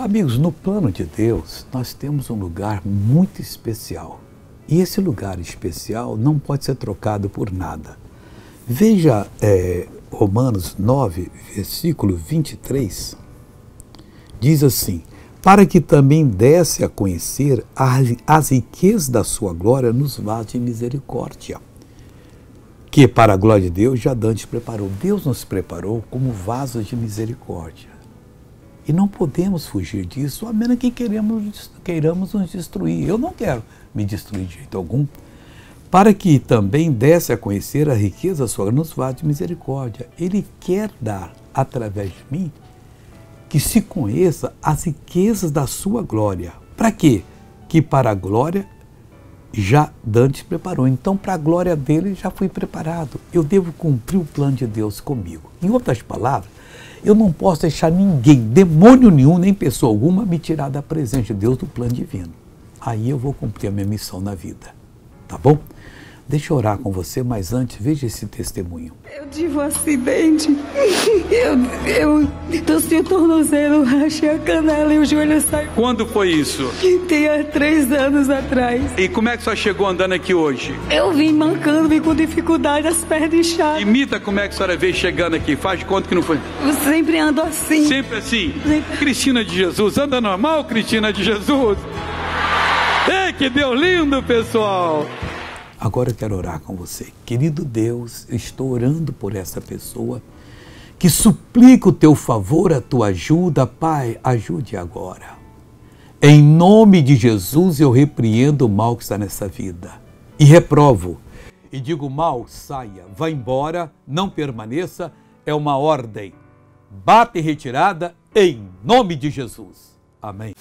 Amigos, no plano de Deus, nós temos um lugar muito especial. E esse lugar especial não pode ser trocado por nada. Veja Romanos 9, versículo 23, diz assim: para que também desse a conhecer as riquezas da sua glória nos vasos de misericórdia, que para a glória de Deus já dantes preparou. Deus nos preparou como vasos de misericórdia. E não podemos fugir disso, a menos que queiramos nos destruir. Eu não quero me destruir de jeito algum. Para que também desse a conhecer a riqueza da sua glória nos vasos de misericórdia. Ele quer dar, através de mim, que se conheça as riquezas da sua glória. Para quê? Que para a glória já dantes preparou. Então, para a glória dele, já fui preparado. Eu devo cumprir o plano de Deus comigo. Em outras palavras, eu não posso deixar ninguém, demônio nenhum, nem pessoa alguma, me tirar da presença de Deus, do plano divino. Aí eu vou cumprir a minha missão na vida. Tá bom? Deixa eu orar com você, mas antes, veja esse testemunho. Eu tive um acidente. Eu torci o tornozelo, rachei a canela e o joelho saiu. Quando foi isso? Tem há 3 anos atrás. E como é que você chegou andando aqui hoje? Eu vim mancando, vim com dificuldade, as pernas inchadas. Imita como é que a senhora veio chegando aqui. Faz de conta que não foi. Eu sempre ando assim. Sempre assim? Sempre. Cristina de Jesus, anda normal, Cristina de Jesus? Ei, que Deus lindo, pessoal! Agora eu quero orar com você. Querido Deus, eu estou orando por essa pessoa que suplica o teu favor, a tua ajuda. Pai, ajude agora. Em nome de Jesus, eu repreendo o mal que está nessa vida e reprovo. E digo: mal, saia, vá embora, não permaneça, é uma ordem. Bata e retirada em nome de Jesus. Amém.